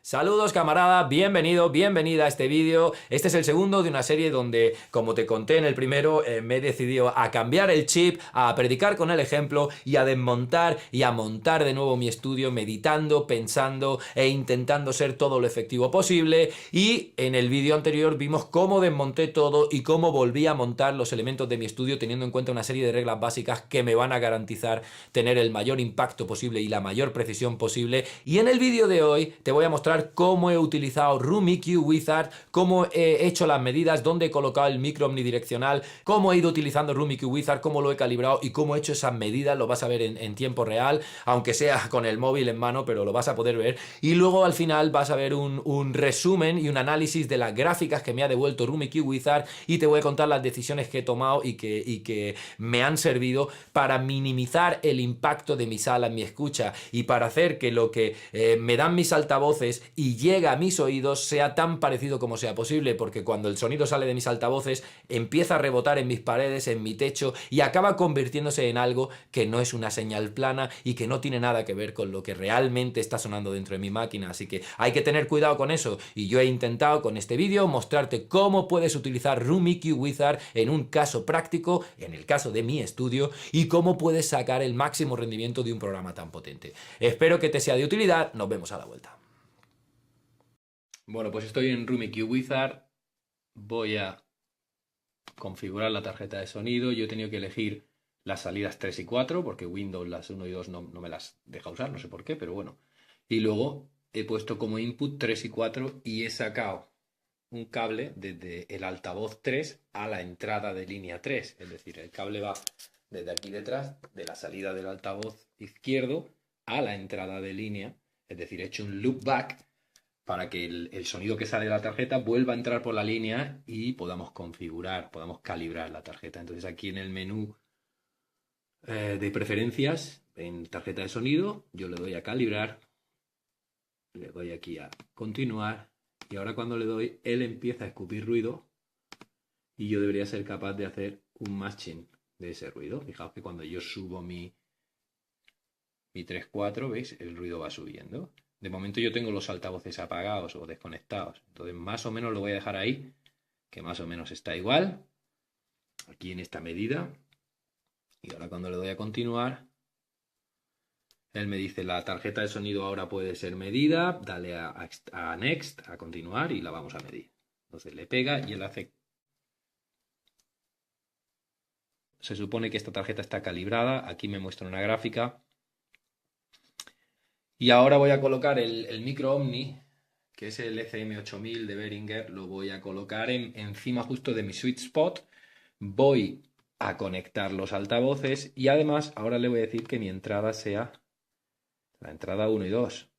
Saludos camarada, bienvenido, bienvenida a este vídeo. Este es el segundo de una serie donde, como te conté en el primero, me he decidido a cambiar el chip, a predicar con el ejemplo y a desmontar y a montar de nuevo mi estudio meditando, pensando e intentando ser todo lo efectivo posible. Y en el vídeo anterior vimos cómo desmonté todo y cómo volví a montar los elementos de mi estudio teniendo en cuenta una serie de reglas básicas que me van a garantizar tener el mayor impacto posible y la mayor precisión posible. Y en el vídeo de hoy te voy a mostrar cómo he utilizado Room EQ Wizard, cómo he hecho las medidas, dónde he colocado el micro omnidireccional, cómo he ido utilizando Room EQ Wizard, cómo lo he calibrado y cómo he hecho esas medidas. Lo vas a ver en tiempo real, aunque sea con el móvil en mano, pero lo vas a poder ver. Y luego al final vas a ver un resumen y un análisis de las gráficas que me ha devuelto Room EQ Wizard y te voy a contar las decisiones que he tomado y que me han servido para minimizar el impacto de mi sala en mi escucha y para hacer que lo que me dan mis altavoces y llega a mis oídos sea tan parecido como sea posible, porque cuando el sonido sale de mis altavoces empieza a rebotar en mis paredes, en mi techo y acaba convirtiéndose en algo que no es una señal plana y que no tiene nada que ver con lo que realmente está sonando dentro de mi máquina. Así que hay que tener cuidado con eso y yo he intentado con este vídeo mostrarte cómo puedes utilizar Room EQ Wizard en un caso práctico, en el caso de mi estudio, y cómo puedes sacar el máximo rendimiento de un programa tan potente. Espero que te sea de utilidad, nos vemos a la vuelta. Bueno, pues estoy en Room EQ Wizard, voy a configurar la tarjeta de sonido. Yo he tenido que elegir las salidas 3 y 4 porque Windows las 1 y 2 no me las deja usar, no sé por qué, pero bueno. Y luego he puesto como input 3 y 4 y he sacado un cable desde el altavoz 3 a la entrada de línea 3. Es decir, el cable va desde aquí detrás de la salida del altavoz izquierdo a la entrada de línea. Es decir, he hecho un loop back para que el sonido que sale de la tarjeta vuelva a entrar por la línea y podamos configurar, podamos calibrar la tarjeta. Entonces aquí en el menú de preferencias, en tarjeta de sonido, yo le doy a calibrar, le doy aquí a continuar y ahora cuando le doy, él empieza a escupir ruido y yo debería ser capaz de hacer un matching de ese ruido. Fijaos que cuando yo subo mi 3.4, ¿veis? El ruido va subiendo. De momento yo tengo los altavoces apagados o desconectados. Entonces más o menos lo voy a dejar ahí, que más o menos está igual. Aquí en esta medida. Y ahora cuando le doy a continuar, él me dice la tarjeta de sonido ahora puede ser medida. Dale a Next, a continuar y la vamos a medir. Entonces le pega y él hace... Se supone que esta tarjeta está calibrada. Aquí me muestra una gráfica. Y ahora voy a colocar el micro Omni, que es el ECM8000 de Behringer, lo voy a colocar encima justo de mi sweet spot. Voy a conectar los altavoces y además ahora le voy a decir que mi entrada sea la entrada 1 y 2,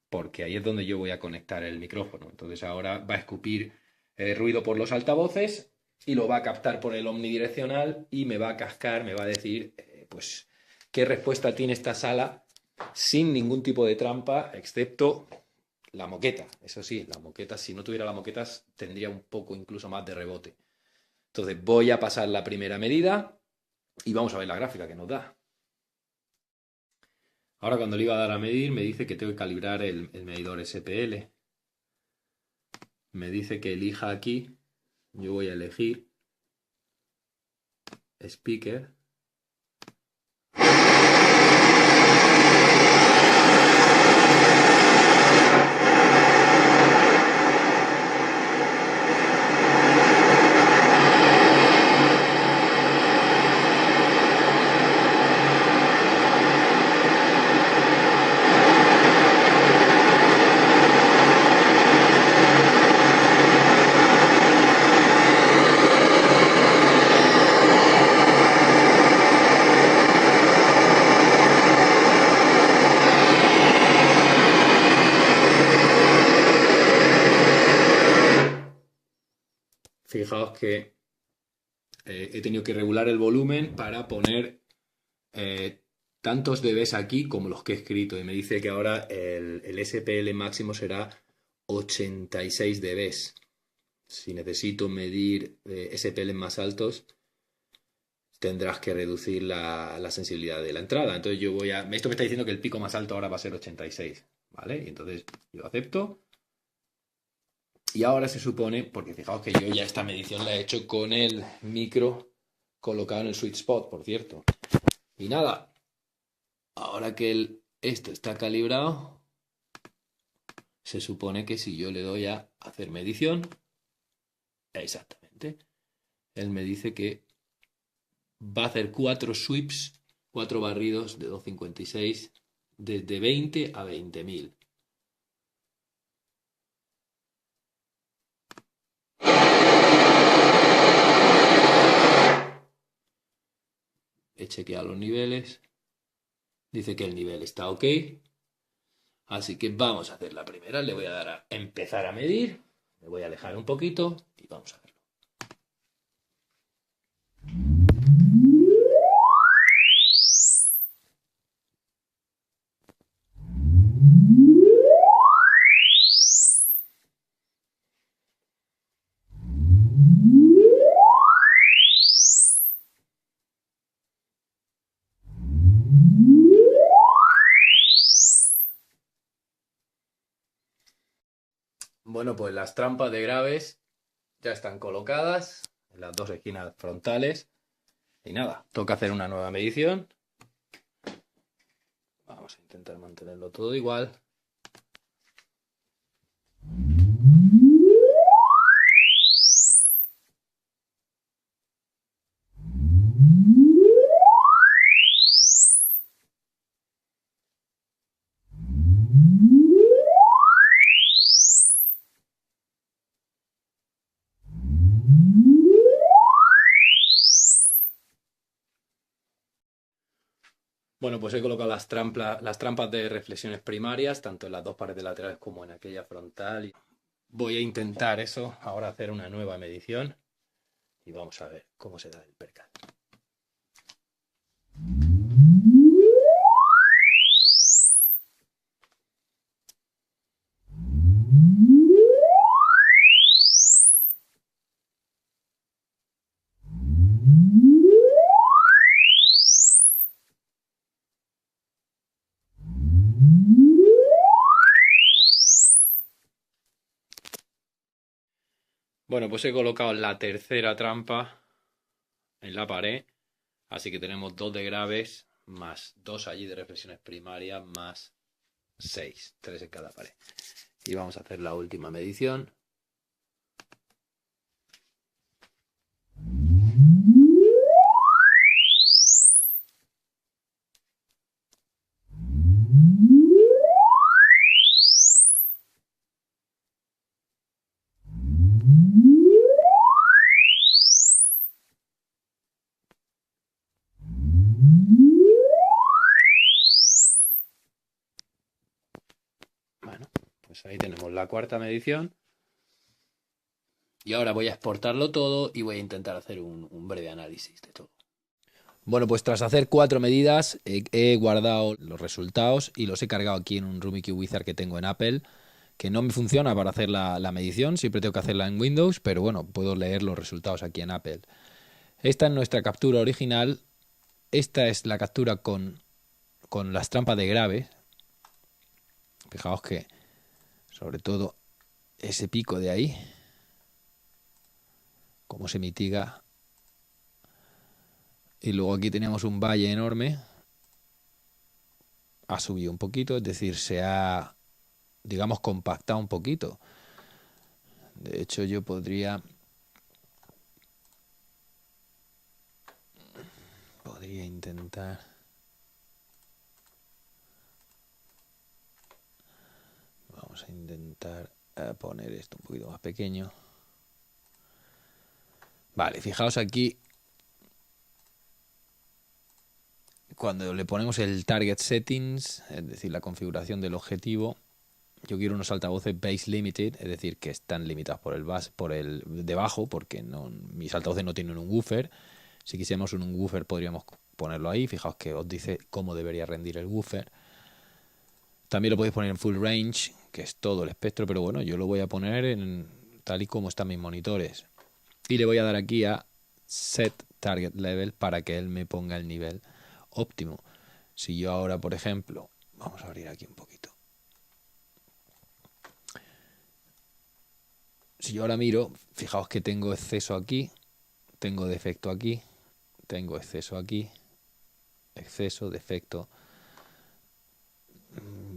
porque ahí es donde yo voy a conectar el micrófono. Entonces ahora va a escupir ruido por los altavoces y lo va a captar por el omnidireccional y me va a cascar, me va a decir pues qué respuesta tiene esta sala sin ningún tipo de trampa, excepto la moqueta. Eso sí, la moqueta, si no tuviera la moqueta, tendría un poco incluso más de rebote. Entonces voy a pasar la primera medida y vamos a ver la gráfica que nos da. Ahora cuando le iba a dar a medir, me dice que tengo que calibrar el medidor SPL. Me dice que elija aquí. Yo voy a elegir Speaker. Fijaos que he tenido que regular el volumen para poner tantos dBs aquí como los que he escrito. Y me dice que ahora el SPL máximo será 86 dBs. Si necesito medir SPL más altos, tendrás que reducir la sensibilidad de la entrada. Entonces yo voy a... Esto me está diciendo que el pico más alto ahora va a ser 86. ¿vale? Y entonces yo acepto. Y ahora se supone, porque fijaos que yo ya esta medición la he hecho con el micro colocado en el sweet spot, por cierto. Y nada, ahora que esto está calibrado, se supone que si yo le doy a hacer medición, exactamente, él me dice que va a hacer 4 sweeps, 4 barridos de 256 desde 20 a 20.000. He chequeado los niveles, dice que el nivel está ok, así que vamos a hacer la primera. Le voy a dar a empezar a medir, me voy a alejar un poquito y vamos a verlo. Bueno, pues las trampas de graves ya están colocadas en las dos esquinas frontales. Y nada, toca hacer una nueva medición. Vamos a intentar mantenerlo todo igual. Bueno, pues he colocado las trampas de reflexiones primarias, tanto en las dos paredes laterales como en aquella frontal. Voy a intentar eso, ahora hacer una nueva medición y vamos a ver cómo se da el percal. Bueno, pues he colocado la tercera trampa en la pared, así que tenemos 2 de graves más 2 allí de reflexiones primarias más 6, 3 en cada pared. Y vamos a hacer la última medición. Bueno, pues ahí tenemos la cuarta medición. Y ahora voy a exportarlo todo y voy a intentar hacer un breve análisis de todo. Bueno, pues tras hacer 4 medidas he guardado los resultados y los he cargado aquí en un Rumikey Wizard que tengo en Apple, que no me funciona para hacer la medición, siempre tengo que hacerla en Windows, pero bueno, puedo leer los resultados aquí en Apple. Esta es nuestra captura original, esta es la captura con las trampas de graves. Fijaos que sobre todo ese pico de ahí, cómo se mitiga. Y luego aquí tenemos un valle enorme. Ha subido un poquito, es decir, se ha, digamos, compactado un poquito. De hecho, yo podría intentar. Vamos a intentar poner esto un poquito más pequeño. Vale, fijaos aquí. Cuando le ponemos el target settings, es decir, la configuración del objetivo, yo quiero unos altavoces base limited, es decir, que están limitados por el debajo, porque no, mis altavoces no tienen un woofer. Si quisiéramos un woofer podríamos ponerlo ahí. Fijaos que os dice cómo debería rendir el woofer. También lo podéis poner en full range, que es todo el espectro, pero bueno, yo lo voy a poner en tal y como están mis monitores. Y le voy a dar aquí a set target level para que él me ponga el nivel óptimo. Si yo ahora, por ejemplo, vamos a abrir aquí un poquito. Si yo ahora miro, fijaos que tengo exceso aquí, tengo defecto aquí, tengo exceso aquí, exceso, defecto.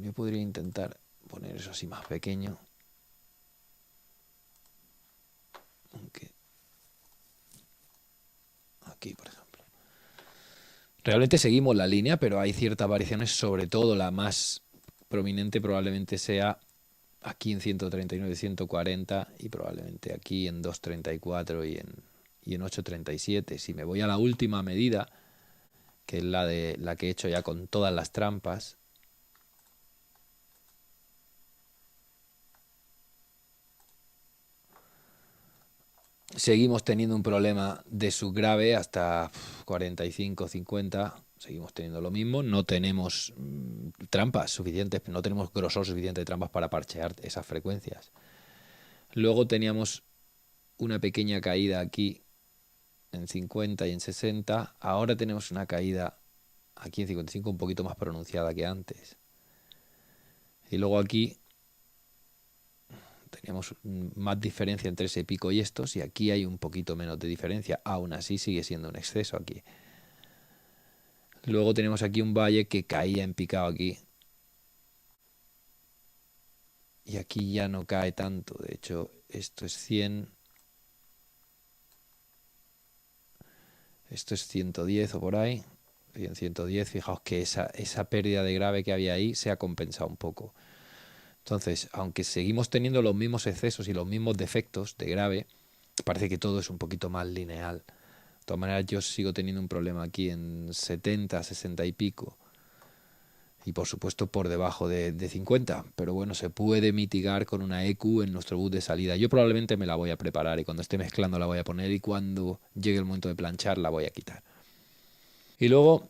Yo podría intentar poner eso así más pequeño. Aunque aquí, por ejemplo. Realmente seguimos la línea, pero hay ciertas variaciones, sobre todo la más prominente probablemente sea aquí en 139, 140 y probablemente aquí en 234 y en 837. Si me voy a la última medida, que es la que he hecho ya con todas las trampas, seguimos teniendo un problema de subgrave hasta 45, 50. Seguimos teniendo lo mismo. No tenemos trampas suficientes, no tenemos grosor suficiente de trampas para parchear esas frecuencias. Luego teníamos una pequeña caída aquí en 50 y en 60. Ahora tenemos una caída aquí en 55 un poquito más pronunciada que antes. Y luego aquí teníamos más diferencia entre ese pico y estos, y aquí hay un poquito menos de diferencia. Aún así sigue siendo un exceso aquí. Luego tenemos aquí un valle que caía en picado aquí. Y aquí ya no cae tanto. De hecho, esto es 100. Esto es 110 o por ahí. Y en 110, fijaos que esa pérdida de grave que había ahí se ha compensado un poco. Entonces, aunque seguimos teniendo los mismos excesos y los mismos defectos de grave, parece que todo es un poquito más lineal. De todas maneras, yo sigo teniendo un problema aquí en 70, 60 y pico. Y por supuesto por debajo de 50. Pero bueno, se puede mitigar con una EQ en nuestro bus de salida. Yo probablemente me la voy a preparar y cuando esté mezclando la voy a poner y cuando llegue el momento de planchar la voy a quitar. Y luego,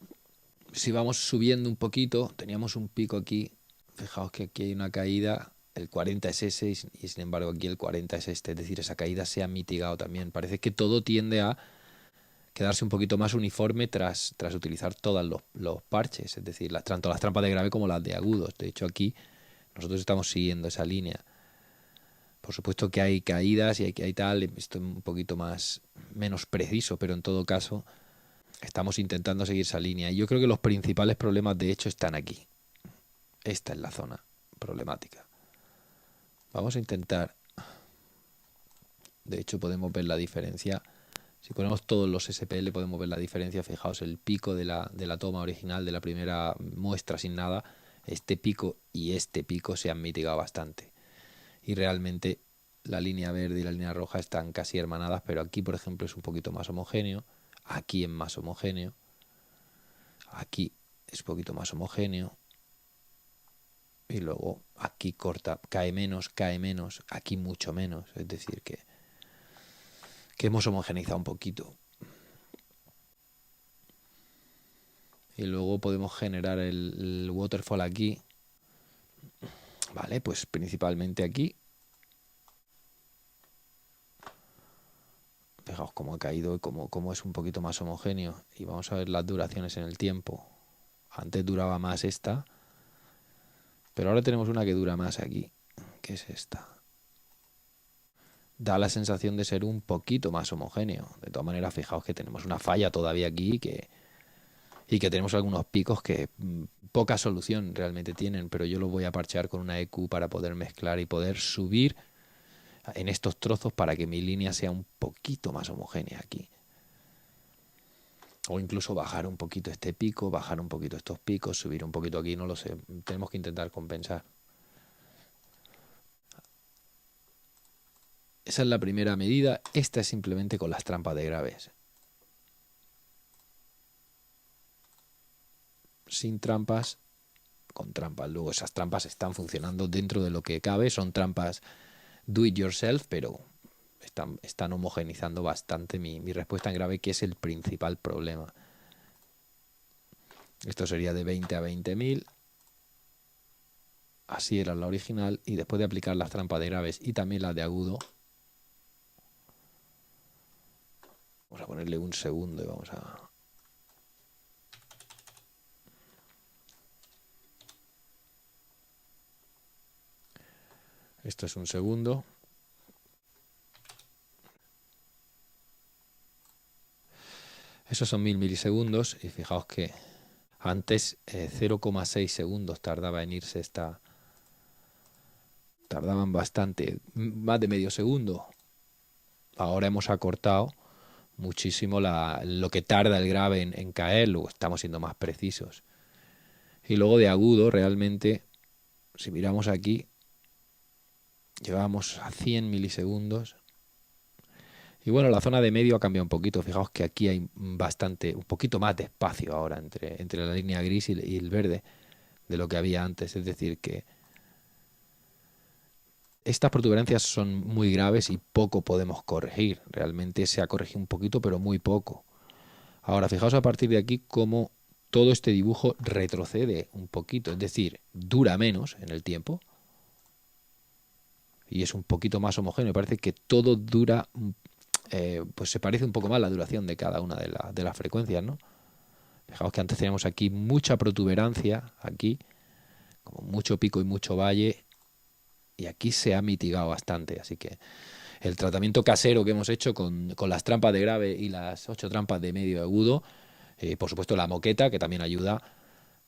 si vamos subiendo un poquito, teníamos un pico aquí. Fijaos que aquí hay una caída, el 40 es ese y sin embargo aquí el 40 es este. Es decir, esa caída se ha mitigado también. Parece que todo tiende a quedarse un poquito más uniforme tras utilizar todos los parches, es decir, tanto las trampas de grave como las de agudos. De hecho, aquí nosotros estamos siguiendo esa línea. Por supuesto que hay caídas y hay tal, esto es un poquito menos preciso, pero en todo caso estamos intentando seguir esa línea. Y yo creo que los principales problemas de hecho están aquí. Esta es la zona problemática. Vamos a intentar, de hecho podemos ver la diferencia. Si ponemos todos los SPL podemos ver la diferencia. Fijaos, el pico de la toma original, de la primera muestra sin nada, este pico y este pico se han mitigado bastante. Y realmente la línea verde y la línea roja están casi hermanadas, pero aquí, por ejemplo, es un poquito más homogéneo. Aquí es más homogéneo. Aquí es un poquito más homogéneo. Y luego aquí corta, cae menos, aquí mucho menos. Es decir, que hemos homogeneizado un poquito. Y luego podemos generar el waterfall aquí. Vale, pues principalmente aquí. Fijaos cómo ha caído y cómo es un poquito más homogéneo. Y vamos a ver las duraciones en el tiempo. Antes duraba más esta, pero ahora tenemos una que dura más aquí, que es esta. Da la sensación de ser un poquito más homogéneo. De todas maneras, fijaos que tenemos una falla todavía aquí y que tenemos algunos picos que poca solución realmente tienen, pero yo los voy a parchear con una EQ para poder mezclar y poder subir en estos trozos para que mi línea sea un poquito más homogénea aquí. O incluso bajar un poquito este pico, bajar un poquito estos picos, subir un poquito aquí, no lo sé. Tenemos que intentar compensar. Esa es la primera medida. Esta es simplemente con las trampas de graves. Sin trampas, con trampas. Luego esas trampas están funcionando dentro de lo que cabe. Son trampas do it yourself, pero están homogenizando bastante mi respuesta en grave, que es el principal problema. Esto sería de 20 a 20.000. Así era la original. Y después de aplicar las trampas de graves y también las de agudo, vamos a ponerle un segundo y vamos a... Esto es un segundo. Esos son 1000 milisegundos y fijaos que antes 0,6 segundos tardaba en irse esta... Tardaban bastante, más de medio segundo. Ahora hemos acortado muchísimo lo que tarda el grave en caer, luego estamos siendo más precisos. Y luego de agudo, realmente, si miramos aquí, llevamos a 100 milisegundos. Y bueno, la zona de medio ha cambiado un poquito. Fijaos que aquí hay un poquito más de espacio ahora entre la línea gris y el verde de lo que había antes. Es decir, que estas protuberancias son muy graves y poco podemos corregir. Realmente se ha corregido un poquito, pero muy poco. Ahora, fijaos a partir de aquí cómo todo este dibujo retrocede un poquito. Es decir, dura menos en el tiempo. Y es un poquito más homogéneo. Parece que todo dura... pues se parece un poco más la duración de cada una de las frecuencias, ¿no? Fijaos que antes teníamos aquí mucha protuberancia, aquí, como mucho pico y mucho valle, y aquí se ha mitigado bastante, así que el tratamiento casero que hemos hecho con las trampas de grave y las 8 trampas de medio agudo, por supuesto la moqueta, que también ayuda,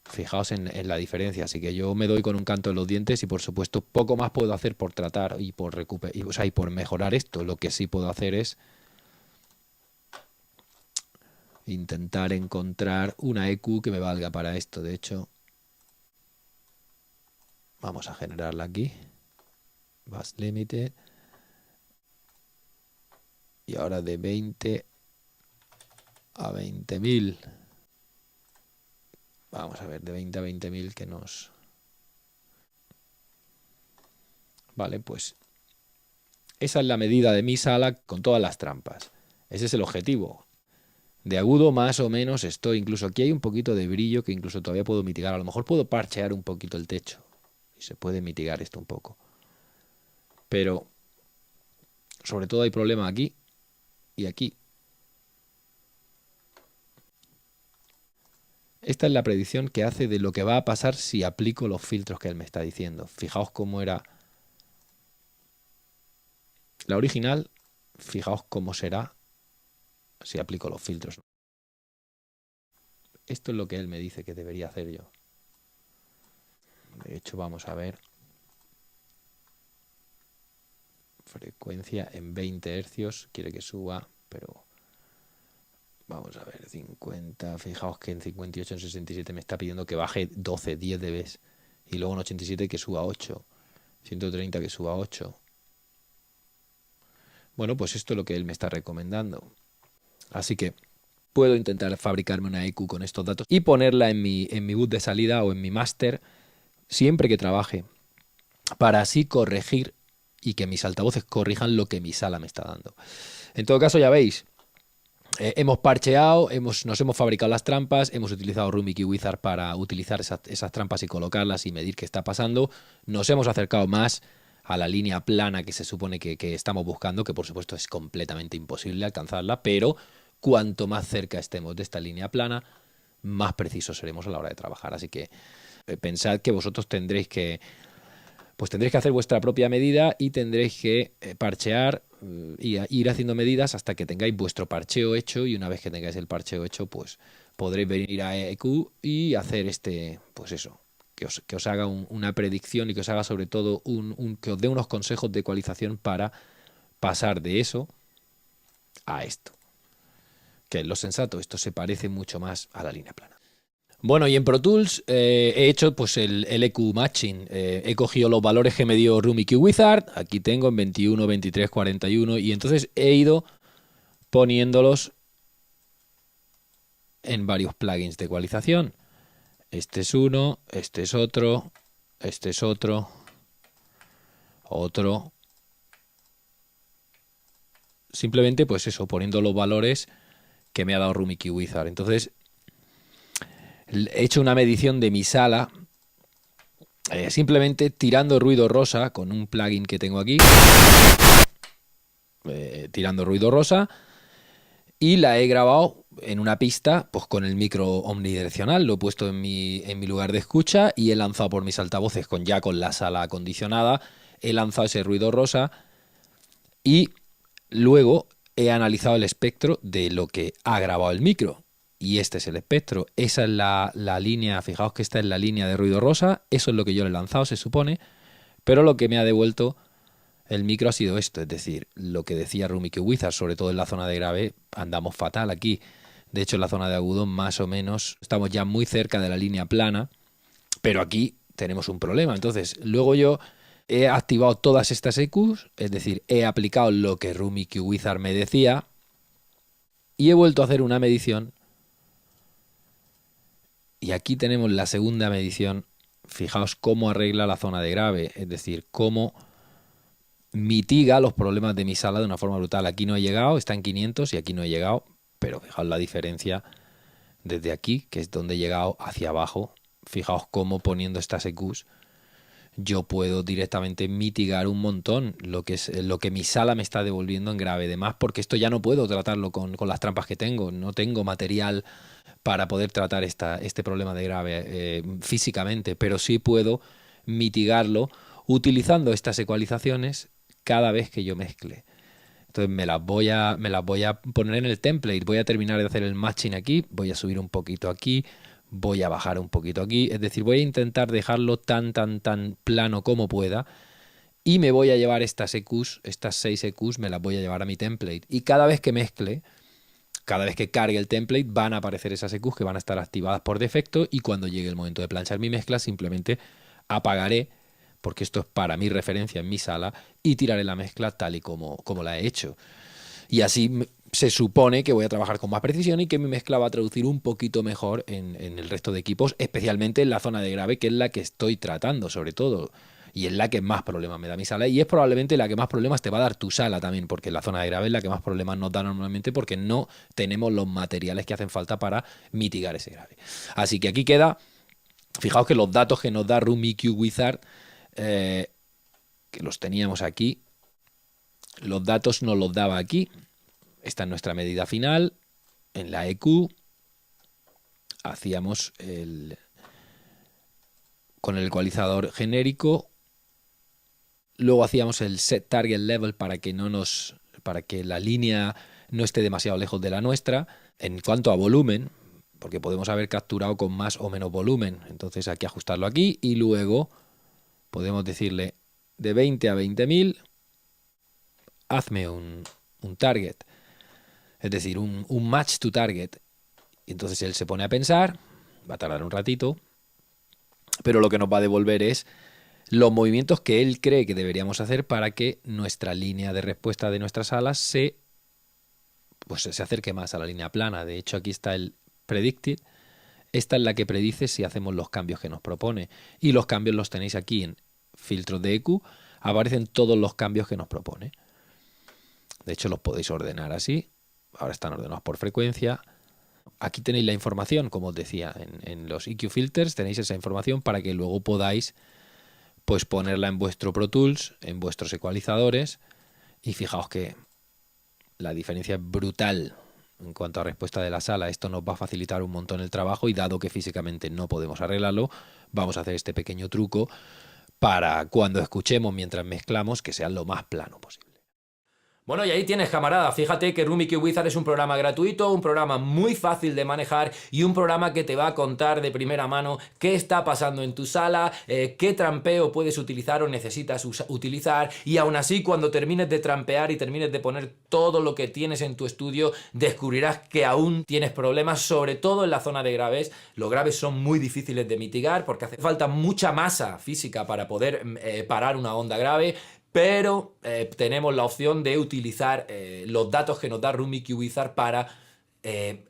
fijaos en la diferencia, así que yo me doy con un canto en los dientes y por supuesto poco más puedo hacer por tratar y por recuperar, y por mejorar esto. Lo que sí puedo hacer es intentar encontrar una EQ que me valga para esto. De hecho, vamos a generarla aquí. Bass Limited. Y ahora de 20 a 20.000. Vamos a ver, de 20 a 20.000 que nos... Vale, pues esa es la medida de mi sala con todas las trampas. Ese es el objetivo. De agudo más o menos estoy, incluso aquí hay un poquito de brillo que incluso todavía puedo mitigar. A lo mejor puedo parchear un poquito el techo y se puede mitigar esto un poco. Pero sobre todo hay problema aquí y aquí. Esta es la predicción que hace de lo que va a pasar si aplico los filtros que él me está diciendo. Fijaos cómo era la original, fijaos cómo será si aplico los filtros. Esto es lo que él me dice que debería hacer yo. De hecho, vamos a ver. Frecuencia en 20 hercios. Quiere que suba, pero... Vamos a ver, 50. Fijaos que en 58, en 67 me está pidiendo que baje 12, 10 dB. Y luego en 87 que suba 8. 130 que suba 8. Bueno, pues esto es lo que él me está recomendando. Así que puedo intentar fabricarme una EQ con estos datos y ponerla en mi boot de salida o en mi máster siempre que trabaje, para así corregir y que mis altavoces corrijan lo que mi sala me está dando. En todo caso, ya veis, hemos parcheado, nos hemos fabricado las trampas, hemos utilizado Rumiki Wizard para utilizar esas trampas y colocarlas y medir qué está pasando. Nos hemos acercado más a la línea plana que se supone que estamos buscando, que por supuesto es completamente imposible alcanzarla, pero cuanto más cerca estemos de esta línea plana, más precisos seremos a la hora de trabajar. Así que pensad que vosotros tendréis que hacer vuestra propia medida y tendréis que parchear y ir haciendo medidas hasta que tengáis vuestro parcheo hecho, y una vez que tengáis el parcheo hecho, pues podréis venir a EQ y hacer pues eso, que os haga una predicción y que os haga sobre todo que os dé unos consejos de ecualización para pasar de eso a esto. Que es lo sensato, esto se parece mucho más a la línea plana. Bueno, y en Pro Tools he hecho pues el EQ Matching. He cogido los valores que me dio Rumiki Wizard. Aquí tengo en 21, 23, 41. Y entonces he ido poniéndolos en varios plugins de ecualización. Este es uno, este es otro, este es otro, otro. Simplemente pues eso, poniendo los valores que me ha dado Rumiki Wizard. Entonces he hecho una medición de mi sala simplemente tirando ruido rosa con un plugin que tengo aquí, tirando ruido rosa, y la he grabado en una pista pues con el micro omnidireccional. Lo he puesto en mi lugar de escucha y he lanzado por mis altavoces con la sala acondicionada. He lanzado ese ruido rosa y luego he analizado el espectro de lo que ha grabado el micro. y este es el espectro. Esa es la línea, fijaos que esta es la línea de ruido rosa, eso es lo que yo le he lanzado, se supone, pero lo que me ha devuelto el micro ha sido esto, es decir, lo que decía Rumikey Wizard, sobre todo en la zona de grave, andamos fatal aquí. De hecho, en la zona de agudo más o menos estamos ya muy cerca de la línea plana, pero aquí tenemos un problema. Entonces, luego yo he activado todas estas EQs, es decir, he aplicado lo que Rumikey Wizard me decía y he vuelto a hacer una medición. Y aquí tenemos la segunda medición. Fijaos cómo arregla la zona de grave, es decir, cómo mitiga los problemas de mi sala de una forma brutal. Aquí no he llegado, está en 500 y aquí no he llegado, pero fijaos la diferencia desde aquí, que es donde he llegado, hacia abajo. Fijaos cómo poniendo estas EQs yo puedo directamente mitigar un montón lo que mi sala me está devolviendo en grave. Además, porque esto ya no puedo tratarlo con las trampas que tengo. No tengo material para poder tratar este problema de grave físicamente, pero sí puedo mitigarlo utilizando estas ecualizaciones cada vez que yo mezcle. Entonces me las voy a poner en el template, voy a terminar de hacer el matching aquí, voy a subir un poquito aquí, voy a bajar un poquito aquí, es decir, voy a intentar dejarlo tan plano como pueda y me voy a llevar estas EQs, estas 6 EQs, me las voy a llevar a mi template y cada vez que mezcle, cada vez que cargue el template van a aparecer esas EQs que van a estar activadas por defecto y cuando llegue el momento de planchar mi mezcla simplemente apagaré, porque esto es para mi referencia en mi sala, y tiraré la mezcla tal y como la he hecho. Y así se supone que voy a trabajar con más precisión y que mi mezcla va a traducir un poquito mejor en el resto de equipos, especialmente en la zona de grave, que es la que estoy tratando sobre todo, y es la que más problemas me da mi sala, y es probablemente la que más problemas te va a dar tu sala también, porque la zona de grave es la que más problemas nos da normalmente porque no tenemos los materiales que hacen falta para mitigar ese grave. Así que aquí queda, fijaos que los datos que nos da Rumikey Wizard, que los teníamos aquí, los datos nos los daba aquí. Esta es nuestra medida final. En la EQ hacíamos con el ecualizador genérico. Luego hacíamos el set target level para que la línea no esté demasiado lejos de la nuestra. En cuanto a volumen, porque podemos haber capturado con más o menos volumen, entonces hay que ajustarlo aquí y luego podemos decirle de 20 a 20.000 hazme un target, es decir, un match to target. Y entonces él se pone a pensar, va a tardar un ratito, pero lo que nos va a devolver es los movimientos que él cree que deberíamos hacer para que nuestra línea de respuesta de nuestras alas se acerque más a la línea plana. De hecho, aquí está el predicted. Esta es la que predice si hacemos los cambios que nos propone. Y los cambios los tenéis aquí en filtros de EQ. Aparecen todos los cambios que nos propone. De hecho, los podéis ordenar así. Ahora están ordenados por frecuencia. Aquí tenéis la información, como os decía, en los EQ filters tenéis esa información para que luego podáis pues ponerla en vuestro Pro Tools, en vuestros ecualizadores. Y fijaos que la diferencia es brutal en cuanto a respuesta de la sala. Esto nos va a facilitar un montón el trabajo y dado que físicamente no podemos arreglarlo, vamos a hacer este pequeño truco para cuando escuchemos mientras mezclamos que sea lo más plano posible. Bueno, y ahí tienes, camarada. Fíjate que Rumikey Wizard es un programa gratuito, un programa muy fácil de manejar y un programa que te va a contar de primera mano qué está pasando en tu sala, qué trampeo puedes utilizar o necesitas utilizar, y aún así cuando termines de trampear y termines de poner todo lo que tienes en tu estudio, descubrirás que aún tienes problemas, sobre todo en la zona de graves. Los graves son muy difíciles de mitigar porque hace falta mucha masa física para poder parar una onda grave. Pero tenemos la opción de utilizar los datos que nos da Rumikey Wizard para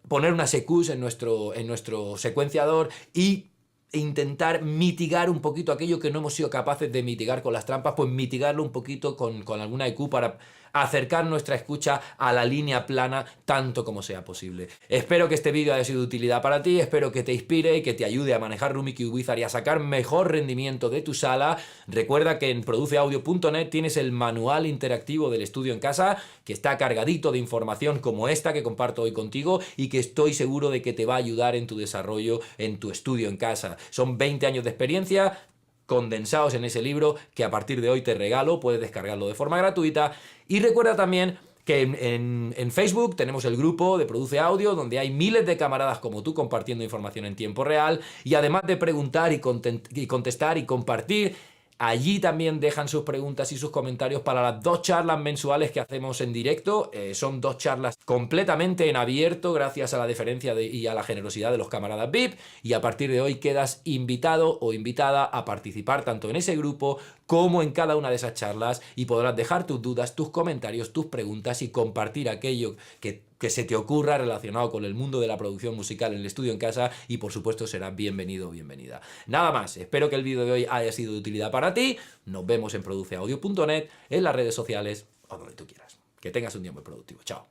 poner unas EQs en nuestro secuenciador e intentar mitigar un poquito aquello que no hemos sido capaces de mitigar con las trampas, pues mitigarlo un poquito con alguna EQ para acercar nuestra escucha a la línea plana tanto como sea posible. Espero que este vídeo haya sido de utilidad para ti, espero que te inspire y que te ayude a manejar Rumikey Wizard y a sacar mejor rendimiento de tu sala. Recuerda que en produceaudio.net tienes el manual interactivo del estudio en casa, que está cargadito de información como esta que comparto hoy contigo y que estoy seguro de que te va a ayudar en tu desarrollo en tu estudio en casa. Son 20 años de experiencia condensados en ese libro que a partir de hoy te regalo, puedes descargarlo de forma gratuita. Y recuerda también Que en Facebook tenemos el grupo de Produce Audio, donde hay miles de camaradas como tú compartiendo información en tiempo real, y además de preguntar y contestar y compartir, allí también dejan sus preguntas y sus comentarios para las 2 charlas mensuales que hacemos en directo. Son 2 charlas completamente en abierto gracias a la deferencia y a la generosidad de los camaradas VIP, y a partir de hoy quedas invitado o invitada a participar tanto en ese grupo como en cada una de esas charlas, y podrás dejar tus dudas, tus comentarios, tus preguntas y compartir aquello que se te ocurra relacionado con el mundo de la producción musical en el estudio en casa, y por supuesto serás bienvenido o bienvenida. Nada más, espero que el vídeo de hoy haya sido de utilidad para ti. Nos vemos en produceaudio.net, en las redes sociales o donde tú quieras. Que tengas un día muy productivo. Chao.